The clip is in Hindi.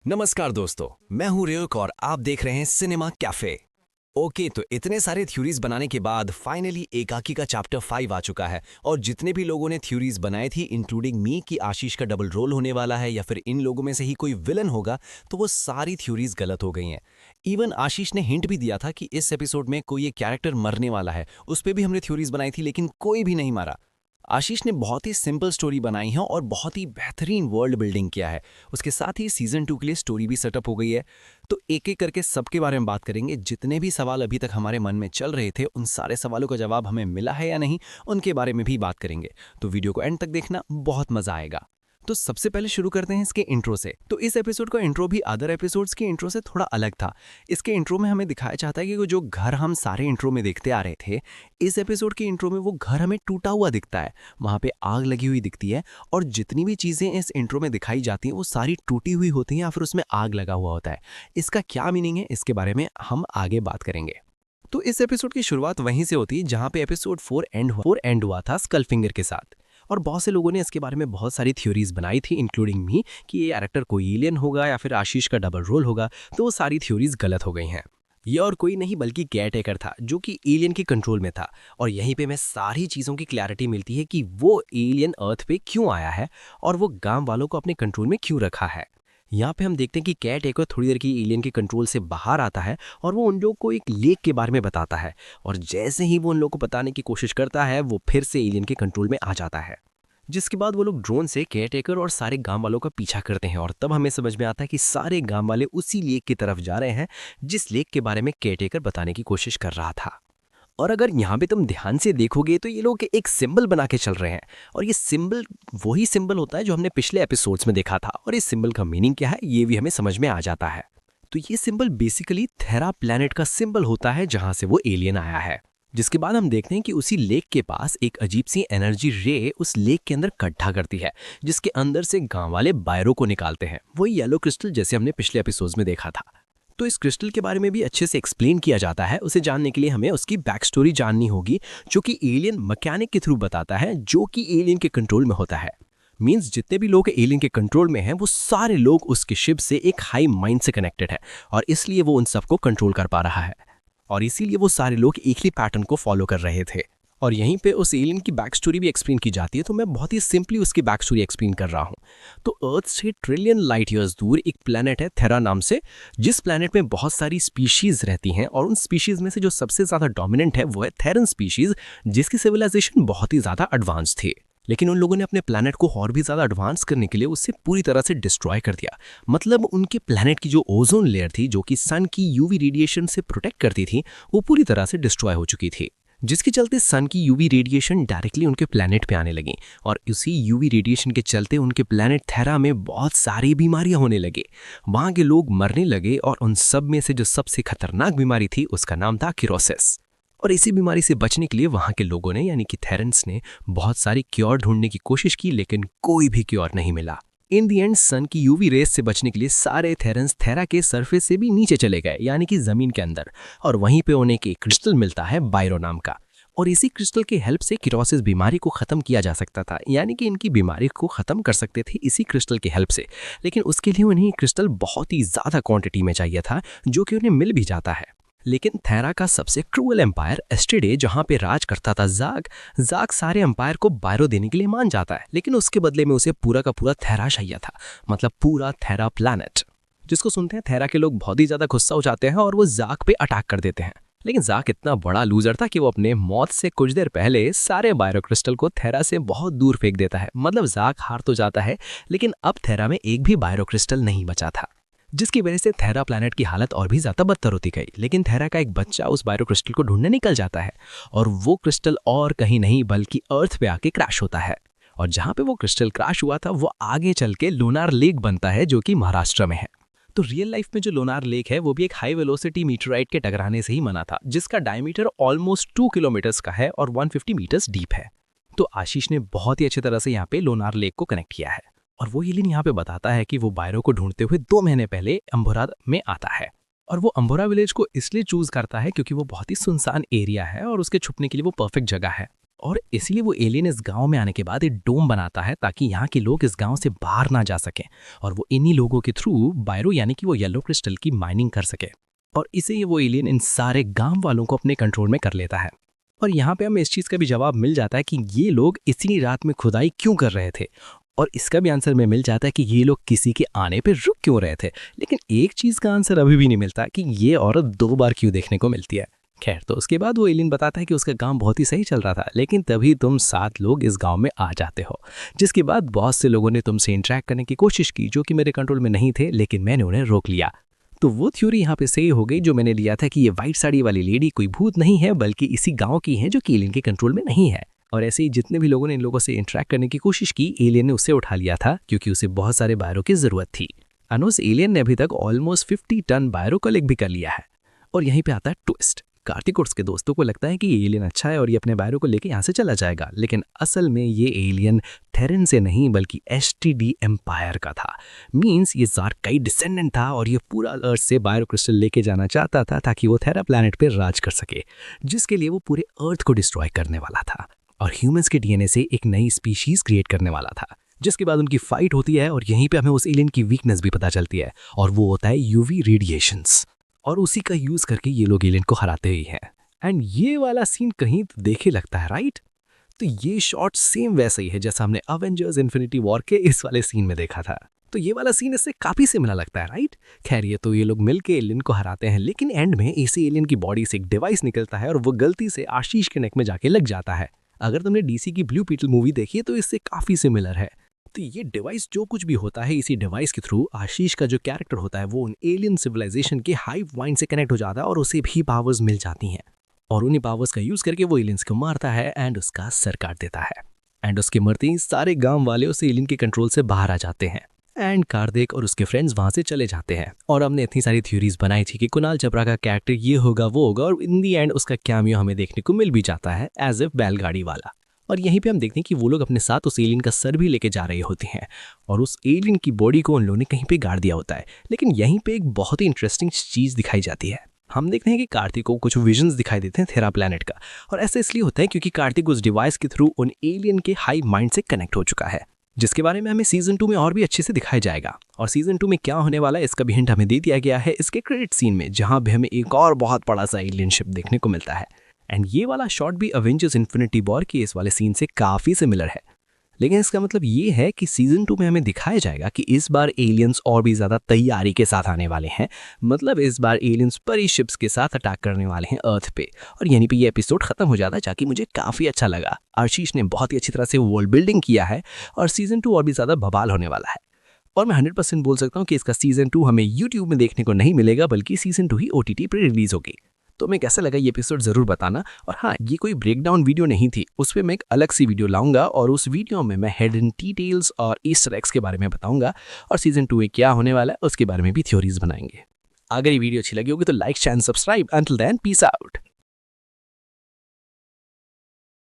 नमस्कार दोस्तों, मैं हूं रेयक और आप देख रहे हैं सिनेमा कैफे। ओके, तो इतने सारे थ्योरीज बनाने के बाद फाइनली एकाकी का चैप्टर 5 आ चुका है और जितने भी लोगों ने थ्योरीज बनाई थी इंक्लूडिंग मी कि आशीष का डबल रोल होने वाला है या फिर इन लोगों में से ही कोई विलन होगा, तो वो सारी थ्योरीज गलत हो गई हैं। इवन आशीष ने हिंट भी दिया था कि इस एपिसोड में कोई एक कैरेक्टर मरने वाला है, उस पर भी हमने थ्योरीज बनाई थी लेकिन कोई भी नहीं मारा। आशीष ने बहुत ही सिंपल स्टोरी बनाई है और बहुत ही बेहतरीन वर्ल्ड बिल्डिंग किया है। उसके साथ ही सीजन 2 के लिए स्टोरी भी सेटअप हो गई है। तो एक एक करके सबके बारे में बात करेंगे। जितने भी सवाल अभी तक हमारे मन में चल रहे थे उन सारे सवालों का जवाब हमें मिला है या नहीं, उनके बारे में भी बात करेंगे। तो वीडियो को एंड तक देखना, बहुत मजा आएगा। तो सबसे पहले शुरू करते हैं इसके इंट्रो से। तो इस एपिसोड का इंट्रो भी अदर एपिसोड्स के इंट्रो से थोड़ा अलग था। इसके इंट्रो में हमें दिखाया जाता है कि जो घर हम सारे इंट्रो में देखते आ रहे थे, इस एपिसोड के इंट्रो में वो घर हमें टूटा हुआ दिखता है, वहां पे आग लगी हुई दिखती है और जितनी भी चीजें इस इंट्रो में दिखाई जाती हैं वो सारी टूटी हुई होती हैं या फिर उसमें आग लगा हुआ होता है। इसका क्या मीनिंग है, इसके बारे में हम आगे बात करेंगे। तो इस एपिसोड की शुरुआत वहीं से होती है जहां पे एपिसोड 4 एंड हुआ था स्कलफिंगर के साथ। और बहुत से लोगों ने इसके बारे में बहुत सारी थ्योरीज बनाई थी इंक्लूडिंग मी कि ये कैरेक्टर कोई एलियन होगा या फिर आशीष का डबल रोल होगा, तो वो सारी थ्योरीज गलत हो गई हैं। ये और कोई नहीं बल्कि केयरटेकर था जो कि एलियन के कंट्रोल में था। और यहीं पे हमें सारी चीज़ों की क्लैरिटी मिलती है कि वो एलियन अर्थ पे क्यों आया है और वो गांव वालों को अपने कंट्रोल में क्यों रखा है। यहाँ पे हम देखते हैं कि केयरटेकर थोड़ी देर की एलियन के कंट्रोल से बाहर आता है और वो उन लोगों को एक लेक के बारे में बताता है। और जैसे ही वो उन लोगों को बताने की कोशिश करता है वो फिर से एलियन के कंट्रोल में आ जाता है। जिसके बाद वो लोग ड्रोन से केयरटेकर और सारे गांव वालों का पीछा करते हैं और तब हमें समझ में आता है कि सारे गांव वाले उसी लेक की तरफ जा रहे हैं जिस लेक के बारे में केयरटेकर बताने की कोशिश कर रहा था। और अगर यहाँ पे तुम ध्यान से देखोगे तो ये लोग एक सिंबल बना के चल रहे हैं और ये सिंबल वही सिंबल होता है जो हमने पिछले एपिसोड्स में देखा था। और इस सिंबल का मीनिंग क्या है ये भी हमें समझ में आ जाता है। तो ये सिंबल बेसिकली थेरा प्लैनेट का सिंबल होता है जहां से वो एलियन आया है। जिसके बाद हम देखते हैं कि उसी लेक के पास एक अजीब सी एनर्जी रे उस लेक के अंदर इकट्ठा करती है, जिसके अंदर से गांव वाले बायरो को निकालते हैं, वही येलो क्रिस्टल जैसे हमने पिछले एपिसोड्स में देखा था। तो इस क्रिस्टल के बारे में भी अच्छे से एक्सप्लेन किया जाता है। उसे जानने के लिए हमें उसकी बैक स्टोरी जाननी होगी जो कि एलियन मैकेनिक के थ्रू बताता है जो कि एलियन के कंट्रोल में होता है। मींस जितने भी लोग एलियन के कंट्रोल में हैं वो सारे लोग उसके शिप से एक हाई माइंड से कनेक्टेड है और इसलिए वो उन सबको कंट्रोल कर पा रहा है और इसीलिए वो सारे लोग एक ही पैटर्न को फॉलो कर रहे थे। और यहीं पे उस एलियन की बैक स्टोरी भी एक्सप्लेन की जाती है। तो मैं बहुत ही सिंपली उसकी बैक स्टोरी एक्सप्लेन कर रहा हूँ। तो अर्थ से ट्रिलियन लाइट ईयर्स दूर एक प्लैनेट है थेरा नाम से, जिस प्लैनेट में बहुत सारी स्पीशीज रहती हैं और उन स्पीशीज में से जो सबसे ज़्यादा डोमिनेंट है वो है थेरन स्पीशीज, जिसकी सिविलाइजेशन बहुत ही ज़्यादा एडवांस थी। लेकिन उन लोगों ने अपने प्लैनेट को और भी ज़्यादा एडवांस करने के लिए उसे पूरी तरह से डिस्ट्रॉय कर दिया। मतलब उनके प्लैनेट की जो ओजोन लेयर थी जो कि सन की यूवी रेडिएशन से प्रोटेक्ट करती थी वो पूरी तरह से डिस्ट्रॉय हो चुकी थी, जिसके चलते सन की यूवी रेडिएशन डायरेक्टली उनके प्लैनेट पे आने लगी और उसी यूवी रेडिएशन के चलते उनके प्लैनेट थेरा में बहुत सारी बीमारियां होने लगे। वहाँ के लोग मरने लगे और उन सब में से जो सबसे खतरनाक बीमारी थी उसका नाम था किरोसिस। और इसी बीमारी से बचने के लिए वहाँ के लोगों ने यानी कि थेरेंस ने बहुत सारी क्योर ढूंढने की कोशिश की लेकिन कोई भी क्योर नहीं मिला। इन दी एंड सन की यूवी रेस से बचने के लिए सारे थेरेंस थेरा के सरफेस से भी नीचे चले गए यानी कि जमीन के अंदर, और वहीं पे उन्हें एक क्रिस्टल मिलता है बायरो नाम का। और इसी क्रिस्टल के हेल्प से किरोसिस बीमारी को खत्म किया जा सकता था, यानी कि इनकी बीमारी को खत्म कर सकते थे इसी क्रिस्टल के हेल्प से। लेकिन उसके लिए उन्हें क्रिस्टल बहुत ही ज्यादा क्वांटिटी में चाहिए था जो कि उन्हें मिल भी जाता है। लेकिन थेरा का सबसे क्रूअल एम्पायर एस्टेडे जहां पे राज करता था जाग सारे एम्पायर को बायरो देने के लिए मान जाता है, लेकिन उसके बदले में उसे पूरा का पूरा थेरा चाहिए था, मतलब पूरा थेरा प्लैनेट। जिसको सुनते हैं थेरा के लोग बहुत ही ज्यादा गुस्सा हो जाते हैं और वो जाग पे अटैक कर देते हैं। लेकिन जाग इतना बड़ा लूजर था कि वो अपने मौत से कुछ देर पहले सारे बायरो क्रिस्टल को थेरा से बहुत दूर फेंक देता है। मतलब जाग हार तो जाता है लेकिन अब थेरा में एक भी बायरो क्रिस्टल नहीं बचा था, जिसकी वजह से थेरा प्लैनेट की हालत और भी ज्यादा बदतर होती गई। लेकिन थेरा का एक बच्चा उस बायरो क्रिस्टल को ढूंढने निकल जाता है और वो क्रिस्टल और कहीं नहीं बल्कि अर्थ पे आके क्रैश होता है। और जहां पे वो क्रिस्टल क्रैश हुआ था वो आगे चल के लोनार लेक बनता है जो कि महाराष्ट्र में है। तो रियल लाइफ में जो लोनार लेक है वो भी एक हाई वेलोसिटी मीटराइट के टकराने से ही बना था, जिसका डायमीटर ऑलमोस्ट 2 किलोमीटर्स का है और 150 मीटर्स डीप है। तो आशीष ने बहुत ही अच्छी तरह से यहाँ पे लोनार लेक को कनेक्ट किया है और वो एलियन यहाँ पे बताता है कि वो बायरो को ढूंढते हुए 2 महीने पहले अंबोरा में आता है और वो अंबोरा विलेज को इसलिए चूज करता है क्योंकि वो बहुत ही सुनसान एरिया है और उसके छुपने के लिए वो परफेक्ट जगह है। और इसलिए वो एलियन इस गांव में आने के बाद एक डोम बनाता है ताकि यहाँ के लोग इस गांव से बाहर ना जा सकें और वो इन्हीं लोगों के थ्रू बायरो यानी कि वो येलो क्रिस्टल की माइनिंग कर सके। और इसे वो एलियन इन सारे गांव वालों को अपने कंट्रोल में कर लेता है। और यहाँ पे हमें इस चीज़ का भी जवाब मिल जाता है कि ये लोग इतनी रात में खुदाई क्यों कर रहे थे, और इसका भी आंसर में मिल जाता है कि ये लोग किसी के आने पे रुक क्यों रहे थे। लेकिन एक चीज़ का आंसर अभी भी नहीं मिलता कि ये औरत 2 बार क्यों देखने को मिलती है। खैर, तो उसके बाद वो एलियन बताता है कि उसका काम बहुत ही सही चल रहा था, लेकिन तभी तुम 7 लोग इस गांव में आ जाते हो, जिसके बाद बहुत से लोगों ने तुमसे इंटरेक्ट करने की कोशिश की जो कि मेरे कंट्रोल में नहीं थे, लेकिन मैंने उन्हें रोक लिया। तो वो थ्योरी यहाँ पे सही हो गई जो मैंने लिया था कि ये व्हाइट साड़ी वाली लेडी कोई भूत नहीं है बल्कि इसी गांव की है जो कि एलियन के कंट्रोल में नहीं है। और ऐसे ही जितने भी लोगों ने इन लोगों से इंटरेक्ट करने की कोशिश की, एलियन ने उसे उठा लिया था क्योंकि उसे बहुत सारे बायरो की जरूरत थी। उस एलियन ने अभी तक ऑलमोस्ट 50 टन बायरो कलेक्ट भी कर लिया है। और यहीं पे आता है ट्विस्ट। कार्तिक और उसके दोस्तों को लगता है कि ये एलियन अच्छा है और ये अपने बायरो को लेके यहाँ से चला जाएगा, लेकिन असल में ये एलियन थेरन से नहीं बल्कि एसटीडी एम्पायर का था। मींस ये ज़ारकाई डिसेंडेंट था और ये पूरा अर्थ से बायो क्रिस्टल लेके जाना चाहता था ताकि वो थेरा प्लैनेट पे राज कर सके, जिसके लिए वो पूरे अर्थ को डिस्ट्रॉय करने वाला था और ह्यूमंस के डीएनए से एक नई स्पीशीज क्रिएट करने वाला था। जिसके बाद उनकी फाइट होती है और यहीं पे हमें उस एलियन की वीकनेस भी पता चलती है और वो होता है यूवी रेडिएशंस, और उसी का यूज करके ये लोग एलियन को हराते ही हैं। एंड ये वाला सीन कहीं तो देखे लगता है, राइट? तो ये शॉट सेम वैसा ही है जैसा हमने अवेंजर्स इन्फिनिटी वॉर के इस वाले सीन में देखा था। तो ये वाला सीन इससे काफी सिमिलर लगता है, राइट? खैर, ये लोग मिलके एलियन को हराते हैं, लेकिन एंड में इसी एलियन की बॉडी से एक डिवाइस निकलता है और वो गलती से आशीष के नेक में जाके लग जाता है। अगर तुमने डीसी की ब्लू बीटल मूवी देखी है तो इससे काफी सिमिलर है। तो ये डिवाइस जो कुछ भी होता है, इसी डिवाइस के थ्रू आशीष का जो कैरेक्टर होता है वो उन एलियन सिविलाइजेशन के हाइव माइंड से कनेक्ट हो जाता है और उसे भी पावर्स मिल जाती हैं और उन्हीं पावर्स का यूज करके वो एलियंस को मारता है एंड उसका सर काट देता है। एंड उसके मरते ही सारे गांव वाले उस एलियन के कंट्रोल से बाहर आ जाते हैं एंड कार्तिक और उसके फ्रेंड्स वहां से चले जाते हैं। और हमने इतनी सारी थ्योरीज बनाई थी कि कुणाल चपरा का कैरेक्टर ये होगा वो होगा, और इन दी एंड उसका कैमियो हमें देखने को मिल भी जाता है एज इफ बैलगाड़ी वाला। और यहीं पे हम देखते हैं कि वो लोग अपने साथ उस एलियन का सर भी लेके जा रहे होते हैं और उस एलियन की बॉडी को उन लोगों ने कहीं पे गाड़ दिया होता है। लेकिन यहीं पे एक बहुत ही इंटरेस्टिंग चीज दिखाई जाती है। हम देखते हैं कि कार्तिक को कुछ विजन्स दिखाई देते हैं थेरा प्लैनेट का, और ऐसा इसलिए होता है क्योंकि कार्तिक उस डिवाइस के थ्रू उन एलियन के हाई माइंड से कनेक्ट हो चुका है, जिसके बारे में हमें सीजन 2 में और भी अच्छे से दिखाया जाएगा। और सीजन 2 में क्या होने वाला है इसका भी हिंट हमें दे दिया गया है इसके क्रेडिट सीन में, जहां भी हमें एक और बहुत बड़ा सा एलियन शिप देखने को मिलता है। एंड ये वाला शॉट भी अवेंजर्स इन्फिनिटी वॉर के इस वाले सीन से काफी सिमिलर है। लेकिन इसका मतलब ये है कि सीजन 2 में हमें दिखाया जाएगा कि इस बार एलियंस और भी ज्यादा तैयारी के साथ आने वाले हैं। मतलब इस बार एलियंस परी शिप्स के साथ अटैक करने वाले हैं अर्थ पे। और यहीं पे ये एपिसोड खत्म हो जाता है, जाकि मुझे काफी अच्छा लगा। आशीष ने बहुत ही अच्छी तरह से वर्ल्ड बिल्डिंग किया है और सीजन 2 और भी ज्यादा बवाल होने वाला है। और मैं 100% बोल सकता हूँ कि इसका सीजन 2 हमें यूट्यूब में देखने को नहीं मिलेगा, बल्कि सीजन 2 ही OTT पर रिलीज होगी। तो मैं कैसा लगा ये एपिसोड जरूर बताना। और हाँ, ये कोई ब्रेकडाउन वीडियो नहीं थी, उस पर मैं एक अलग सी वीडियो लाऊंगा और उस वीडियो में मैं हिडन डिटेल्स और ईस्टर एग्स के बारे में बताऊंगा और सीजन 2 में क्या होने वाला है उसके बारे में भी थ्योरीज बनाएंगे। अगर ये वीडियो अच्छी लगी होगी तो like, channel, subscribe. Until then, peace out.